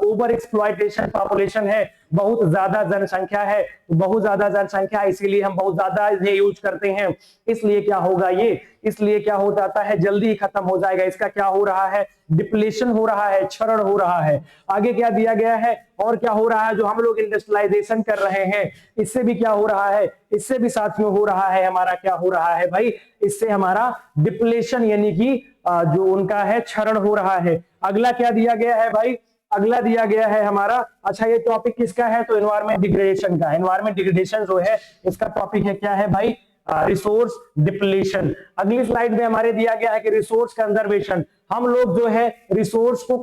ओवर एक्सप्लॉयटेशन पॉपुलेशन है, बहुत ज्यादा जनसंख्या है, बहुत ज्यादा जनसंख्या, इसीलिए हम बहुत ज्यादा ये यूज करते हैं, इसलिए क्या होगा, ये इसलिए क्या हो जाता है, जल्दी ही खत्म हो जाएगा। इसका क्या हो रहा है, डिप्लेशन हो रहा है, क्षरण हो रहा है। आगे क्या दिया गया है, और क्या हो रहा है, जो हम लोग इंडस्ट्रियलाइजेशन कर रहे हैं, इससे भी क्या हो रहा है, इससे भी साथियों हो रहा है हमारा, क्या हो रहा है भाई, इससे हमारा डिप्लेशन यानी कि जो उनका है क्षरण हो रहा है। अगला क्या दिया गया है भाई, अगला दिया गया है हमारा, अच्छा ये टॉपिक किसका है, तो एनवायरमेंट डिग्रेडेशन का। एनवायरमेंट डिग्रेडेशन जो है इसका टॉपिक है क्या है भाई, रिसोर्स डिप्लेशन। अगली स्लाइड में हमारे दिया गया है कि रिसोर्स कंजर्वेशन। हम लोग जो है रिसोर्स को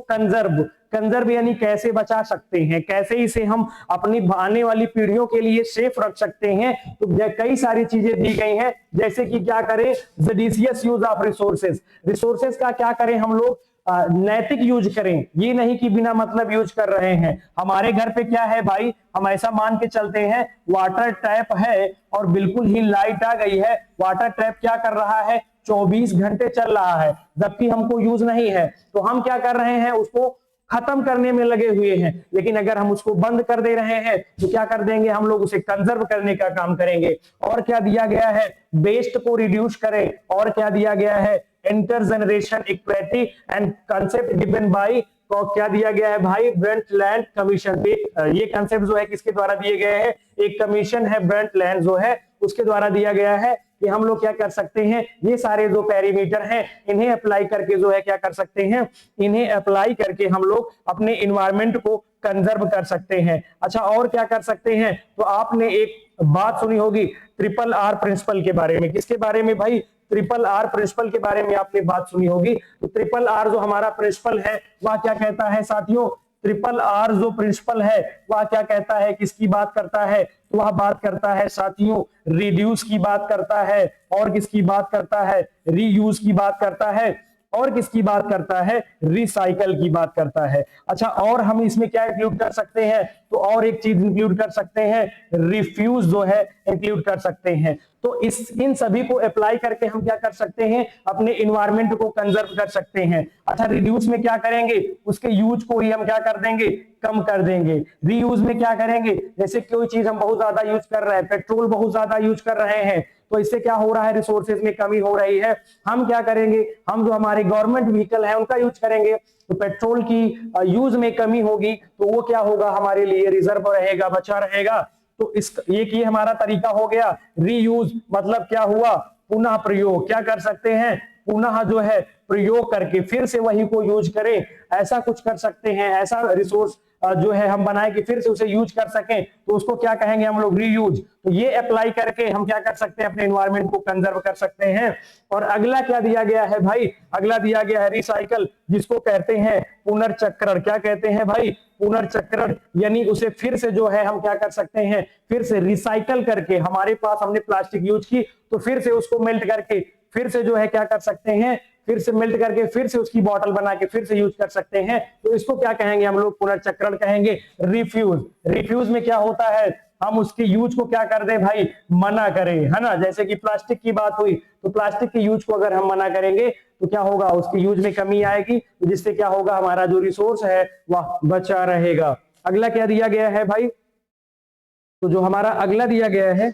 कंजर्व यानी कैसे बचा सकते हैं, कैसे इसे हम अपनी आने वाली पीढ़ियों के लिए सेफ रख सकते हैं। तो कई सारी चीजें दी गई हैं, जैसे कि क्या करें, जडिशियस यूज ऑफ रिसोर्सेज। रिसोर्सेज का क्या करें हम लोग, नैतिक यूज करें, ये नहीं कि बिना मतलब यूज कर रहे हैं। हमारे घर पे क्या है भाई, हम ऐसा मान के चलते हैं वाटर टैप है और बिल्कुल ही लाइट आ गई है, वाटर टैप क्या कर रहा है, 24 घंटे चल रहा है, जबकि हमको यूज नहीं है। तो हम क्या कर रहे हैं, उसको खत्म करने में लगे हुए हैं। लेकिन अगर हम उसको बंद कर दे रहे हैं तो क्या कर देंगे हम लोग, उसे कंजर्व करने का काम करेंगे। और क्या दिया गया है, वेस्ट को रिड्यूस करें। और क्या दिया गया है, intergeneration equity and concept given by, तो क्या दिया गया है भाई, ब्रंटलैंड कमीशन। ये कंसेप्ट जो है किसके द्वारा दिए गए हैं, एक कमीशन है ब्रंटलैंड जो है, उसके द्वारा दिया गया है कि हम लोग क्या कर सकते हैं, ये सारे जो पैरामीटर हैं इन्हें अप्लाई करके जो है क्या कर सकते हैं, इन्हें अप्लाई करके हम लोग अपने इन्वायरमेंट को कंजर्व कर सकते हैं। अच्छा, और क्या कर सकते हैं, तो आपने एक बात सुनी होगी ट्रिपल आर प्रिंसिपल के बारे में। किसके बारे में भाई, ट्रिपल आर प्रिंसिपल के बारे में आपने बात सुनी होगी। तो ट्रिपल आर जो हमारा प्रिंसिपल है वह क्या कहता है साथियों, ट्रिपल आर जो प्रिंसिपल है वह क्या कहता है, किसकी बात करता है, तो वह बात करता है साथियों रिड्यूस की बात करता है, और किसकी बात करता है, रीयूज की बात करता है, और किसकी बात करता है, रिसाइकल की बात करता है। अच्छा, और हम इसमें क्या इंक्लूड कर सकते हैं, तो और एक चीज इंक्लूड कर सकते हैं, रिफ्यूज जो है इंक्लूड कर सकते हैं। तो इन सभी को अप्लाई करके हम क्या कर सकते हैं, अपने इन्वायरमेंट को कंजर्व कर सकते हैं। अच्छा, रिड्यूस में क्या करेंगे, उसके यूज को ही हम क्या कर देंगे, कम कर देंगे। रीयूज में क्या करेंगे, जैसे कोई चीज हम बहुत ज्यादा यूज कर रहे हैं, पेट्रोल बहुत ज्यादा यूज कर रहे हैं, तो इससे क्या हो रहा है, रिसोर्सेज में कमी हो रही है। हम क्या करेंगे, हम जो हमारे गवर्नमेंट व्हीकल है उनका यूज करेंगे, तो पेट्रोल की यूज में कमी होगी, तो वो क्या होगा, हमारे लिए रिजर्व रहेगा, बचा रहेगा। तो इस ये हमारा तरीका हो गया। रीयूज मतलब क्या हुआ, पुनः प्रयोग, क्या कर सकते हैं, पुनः जो है प्रयोग करके फिर से वही को यूज करें, ऐसा कुछ कर सकते हैं। ऐसा रिसोर्स जो है हम बनाए कि फिर से उसे यूज कर सकें, तो उसको क्या कहेंगे हम लोग, रीयूज। तो ये अप्लाई करके हम क्या कर सकते हैं, अपने एनवायरनमेंट को कंजर्व कर सकते हैं। और अगला क्या दिया गया है भाई, अगला दिया गया है रिसाइकल, जिसको कहते हैं पुनर्चक्रण। क्या कहते हैं भाई, पुनर्चक्रण, यानी उसे फिर से जो है हम क्या कर सकते हैं, फिर से रिसाइकल करके, हमारे पास हमने प्लास्टिक यूज की तो फिर से उसको मेल्ट करके फिर से जो है क्या कर सकते हैं, फिर से मेल्ट करके फिर से उसकी बॉटल बना के फिर से यूज कर सकते हैं। तो इसको क्या कहेंगे हम लोग, पुनर्चक्रण कहेंगे। रिफ्यूज, रिफ्यूज में क्या होता है, हम उसके यूज को क्या कर दें भाई, मना करें, है ना। जैसे कि प्लास्टिक की बात हुई, तो प्लास्टिक के यूज को अगर हम मना करेंगे तो क्या होगा, उसके यूज में कमी आएगी, जिससे क्या होगा, हमारा जो रिसोर्स है वह बचा रहेगा। अगला क्या दिया गया है भाई, तो जो हमारा अगला दिया गया है,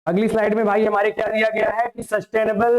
अगली स्लाइड में भाई हमारे क्या दिया गया है कि सस्टेनेबल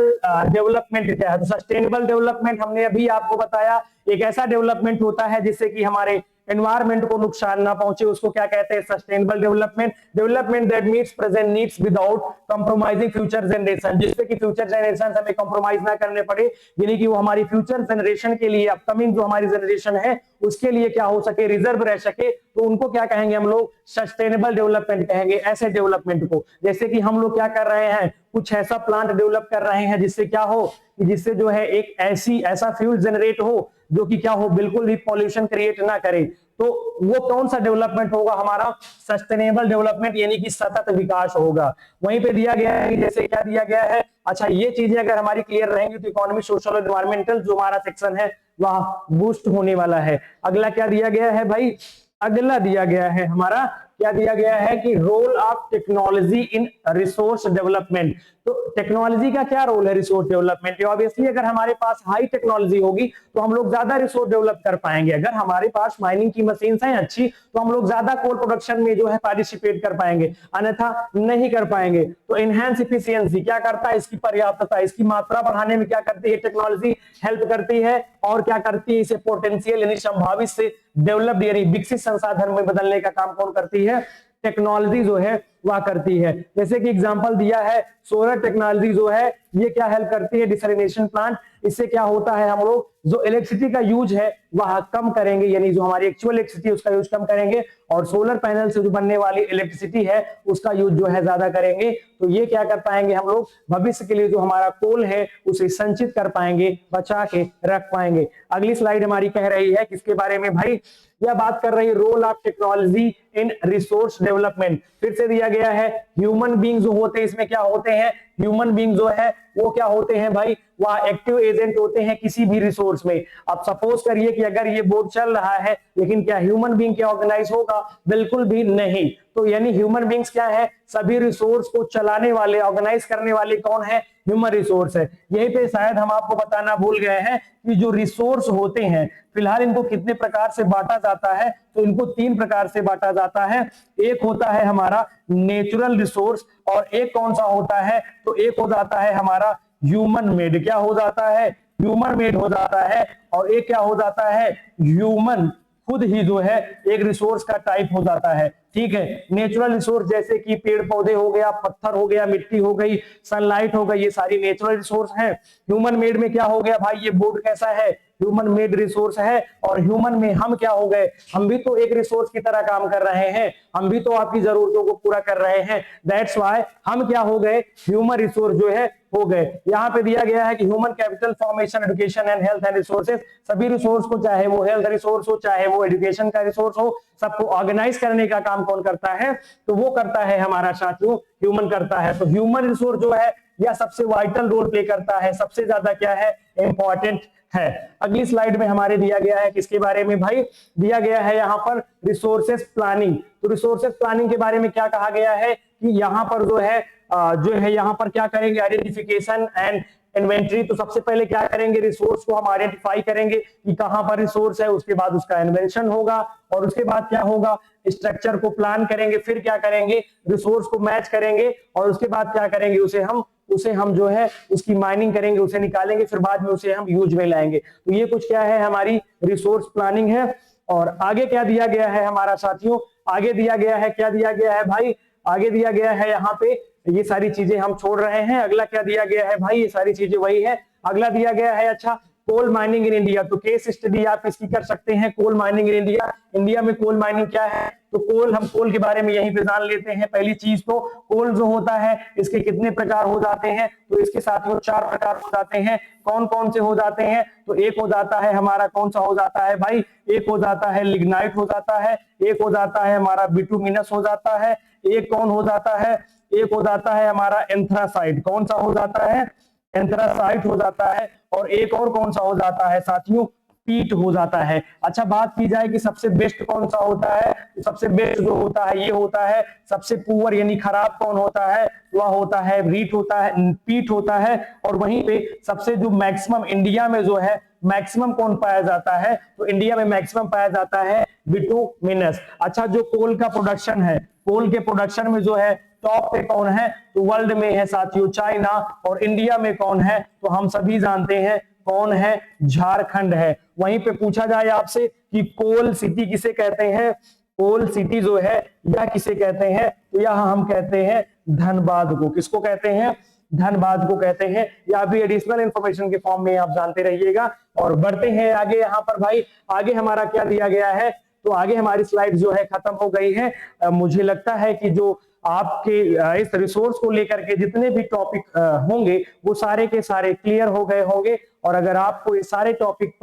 डेवलपमेंट क्या है। तो सस्टेनेबल डेवलपमेंट हमने अभी आपको बताया, एक ऐसा डेवलपमेंट होता है जिससे कि हमारे एनवायरमेंट को नुकसान ना पहुंचे, उसको क्या कहते हैं, sustainable development. Development that meets present needs without compromising future generation, जिससे कि फ्यूचर जनरेशन हमें कंप्रोमाइज ना करने पड़े, यानी कि वो हमारी फ्यूचर जनरेशन के लिए, अपकमिंग जो हमारी जनरेशन है उसके लिए क्या हो सके, रिजर्व रह सके, तो उनको क्या कहेंगे हम लोग, सस्टेनेबल डेवलपमेंट कहेंगे ऐसे डेवलपमेंट को। जैसे कि हम लोग क्या कर रहे हैं, कुछ ऐसा प्लांट डेवलप कर रहे हैं जिससे क्या हो, कि जिससे जो है एक ऐसा फ्यूल जनरेट हो जो कि क्या हो, बिल्कुल भी पॉल्यूशन क्रिएट ना करे। तो वो कौन सा डेवलपमेंट होगा, हमारा सस्टेनेबल डेवलपमेंट, यानी कि सतत विकास होगा। वहीं पे दिया गया है, जैसे क्या दिया गया है, अच्छा ये चीजें अगर हमारी क्लियर रहेंगी तो इकोनॉमी, सोशल और एनवायरमेंटल जो हमारा सेक्शन है वह बूस्ट होने वाला है। अगला क्या दिया गया है भाई, अगला दिया गया है हमारा, क्या दिया गया है कि role of technology in resource development. तो टेक्नोलॉजी का क्या रोल है रिसोर्स डेवलपमेंट, ऑब्वियसली अगर हमारे पास हाई टेक्नोलॉजी होगी तो हम लोग ज्यादा रिसोर्स डेवलप कर पाएंगे। अगर हमारे पास माइनिंग की मशीन है अच्छी तो हम लोग ज्यादा कोल प्रोडक्शन में जो है पार्टिसिपेट कर पाएंगे, अन्यथा नहीं कर पाएंगे। तो इनहेंस इफिशियंसी क्या करता है, इसकी पर्याप्तता, इसकी मात्रा बढ़ाने में क्या करती है टेक्नोलॉजी, हेल्प करती है। और क्या करती है, इसे पोटेंशियल यानी संभावित से डेवलप्ड यानी विकसित संसाधन में बदलने का काम कौन करती है, टेक्नोलॉजी जो है वह करती है। जैसे कि एग्जांपल दिया है, सोलर टेक्नोलॉजी जो है ये क्या हेल्प करती है, डिसैलिनेशन प्लांट। इससे क्या होता है, हम लोग जो इलेक्ट्रिसिटी का यूज है वह कम करेंगे, यानी जो हमारी एक्चुअल इलेक्ट्रिसिटी उसका यूज कम करेंगे, और सोलर पैनल से जो बनने वाली इलेक्ट्रिसिटी है उसका यूज जो है ज्यादा करेंगे। तो ये क्या कर पाएंगे हम लोग, भविष्य के लिए जो हमारा कोल है उसे संचित कर पाएंगे, बचा के रख पाएंगे। अगली स्लाइड हमारी कह रही है किसके बारे में भाई, यह बात कर रही है role of technology in resource development. फिर से दिया गया है, ह्यूमन बींग जो होते हैं इसमें क्या होते हैं, ह्यूमन बींग जो है वो क्या होते हैं भाई, वह एक्टिव एजेंट होते हैं किसी भी रिसोर्स में। अब सपोज करिए कि अगर ये बोर्ड चल रहा है, लेकिन क्या ह्यूमन बींग क्या ऑर्गेनाइज होगा, बिल्कुल भी नहीं। तो यानी ह्यूमन बींग्स क्या है, सभी रिसोर्स को चलाने वाले, ऑर्गेनाइज करने वाले कौन है, ह्यूमन रिसोर्स है। यहीं पे शायद हम आपको बताना भूल गए हैं कि जो रिसोर्स होते हैं फिलहाल इनको कितने प्रकार से बांटा जाता है, तो इनको 3 प्रकार से बांटा जाता है। एक होता है हमारा नेचुरल रिसोर्स, और एक कौन सा होता है, तो एक हो जाता है हमारा ह्यूमन मेड। क्या हो जाता है, ह्यूमन मेड हो जाता है। और एक क्या हो जाता है, ह्यूमन खुद ही जो है एक रिसोर्स का टाइप हो जाता है। ठीक है, नेचुरल रिसोर्स जैसे कि पेड़ पौधे हो गया, पत्थर हो गया, मिट्टी हो गई, सनलाइट हो गई, ये सारी नेचुरल रिसोर्स हैं। ह्यूमन मेड में क्या हो गया भाई, ये बोर्ड कैसा है, ह्यूमन मेड रिसोर्स है। और ह्यूमन में हम क्या हो गए, हम भी तो एक रिसोर्स की तरह काम कर रहे हैं, हम भी तो आपकी जरूरतों को पूरा कर रहे हैं। दैट्स व्हाई हम क्या हो गए, ह्यूमन रिसोर्स जो है हो गए। यहाँ पे दिया गया है कि human capital formation, education and health and resources, सभी रिसोर्स को, चाहे वो हेल्थ रिसोर्स हो, चाहे वो एजुकेशन का रिसोर्स हो, सबको ऑर्गेनाइज करने का काम कौन करता है, तो वो करता है हमारा साथियों ह्यूमन करता है। तो ह्यूमन रिसोर्स जो है यह सबसे वाइटल रोल प्ले करता है, सबसे ज्यादा क्या है इंपॉर्टेंट है। अगली स्लाइड में हमारे दिया गया है किसके बारे में भाई, दिया गया है यहाँ पर रिसोर्सेस प्लानिंग। तो रिसोर्सेस प्लानिंग के बारे में क्या कहा गया है कि यहाँ पर जो है यहाँ पर क्या करेंगे, आइडेंटिफिकेशन एंड इन्वेंटरी। तो सबसे पहले क्या करेंगे, रिसोर्स को हम आइडेंटिफाई करेंगे कि कहां पर रिसोर्स है, उसके बाद उसका इन्वेंशन होगा और उसके बाद क्या होगा, स्ट्रक्चर को प्लान करेंगे, फिर क्या करेंगे, रिसोर्स को मैच करेंगे और उसके बाद क्या करेंगे, उसे हम जो है उसकी माइनिंग करेंगे, उसे निकालेंगे, फिर बाद में उसे हम यूज में लाएंगे। तो ये कुछ क्या है, हमारी रिसोर्स प्लानिंग है। और आगे क्या दिया गया है हमारा साथियों, आगे दिया गया है, क्या दिया गया है भाई, आगे दिया गया है यहाँ पे, ये सारी चीजें हम छोड़ रहे हैं। अगला क्या दिया गया है भाई, ये सारी चीजें वही है। अगला दिया गया है, अच्छा, कोल माइनिंग इन इंडिया। तो केस स्टडी आप इसकी कर सकते हैं, coal mining in India. India में कोल माइनिंग क्या है, तो हम कोल के बारे में यहीं पे जान लेते हैं। पहली चीज तो कोल जो होता है इसके कितने प्रकार हो जाते हैं, तो इसके साथ में 4 प्रकार हो जाते हैं। कौन कौन से हो जाते हैं, तो एक हो जाता है हमारा, कौन सा हो जाता है भाई, एक हो जाता है लिग्नाइट हो जाता है, एक हो जाता है हमारा बिटुमिनस हो जाता है, एक कौन हो जाता है, एक हो जाता है हमारा एंथ्रासाइट। कौन सा हो जाता है, एंथ्रासाइट हो जाता है। और एक और कौन सा हो जाता है साथियों, पीट हो जाता है। अच्छा, बात की जाए कि सबसे बेस्ट कौन सा होता है, तो सबसे बेस्ट जो होता है ये होता है। सबसे पुअर यानी खराब कौन होता है, वह होता है रीट होता है, पीट होता है। और वहीं पे सबसे जो मैक्सिमम इंडिया में जो है मैक्सिमम कौन पाया जाता है, तो इंडिया में मैक्सिमम पाया जाता है बिटुमिनस। अच्छा, जो कोल का प्रोडक्शन है, कोल के प्रोडक्शन में जो है टॉप पे कौन है, तो वर्ल्ड में है साथियों चाइना। और इंडिया में कौन है, तो हम सभी जानते हैं कौन है, झारखंड है। वहीं पे पूछा जाए आपसे कि कोल सिटी किसे कहते हैं, कोल सिटी जो है यह किसे कहते हैं, तो यह हम कहते हैं धनबाद को। किसको कहते हैं, धनबाद को कहते हैं। या भी एडिशनल इंफॉर्मेशन के फॉर्म में आप जानते रहिएगा। और बढ़ते हैं आगे, यहाँ पर भाई आगे हमारा क्या दिया गया है, तो आगे हमारी स्लाइड जो है खत्म हो गई है। मुझे लगता है कि जो आपके इस रिसोर्स को लेकर के जितने भी टॉपिक होंगे वो सारे के सारे क्लियर हो गए होंगे। और अगर आपको ये सारे टॉपिक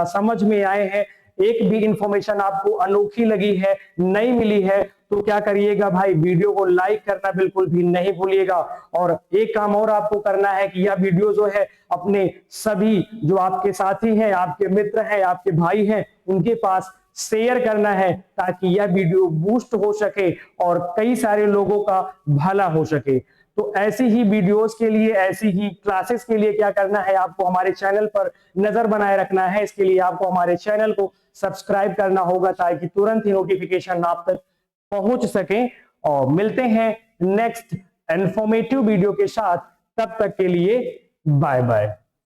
समझ में आए हैं, एक भी इंफॉर्मेशन आपको अनोखी लगी है, नहीं मिली है, तो क्या करिएगा भाई, वीडियो को लाइक करना बिल्कुल भी नहीं भूलिएगा। और एक काम और आपको करना है कि यह वीडियो जो है अपने सभी जो आपके साथी हैं, आपके मित्र हैं, आपके भाई हैं, उनके पास शेयर करना है ताकि यह वीडियो बूस्ट हो सके और कई सारे लोगों का भला हो सके। तो ऐसी ही वीडियोस के लिए, ऐसी ही क्लासेस के लिए क्या करना है, आपको हमारे चैनल पर नजर बनाए रखना है। इसके लिए आपको हमारे चैनल को सब्सक्राइब करना होगा ताकि तुरंत ही नोटिफिकेशन आप तक पहुंच सके। और मिलते हैं नेक्स्ट इंफॉर्मेटिव वीडियो के साथ, तब तक के लिए बाय बाय।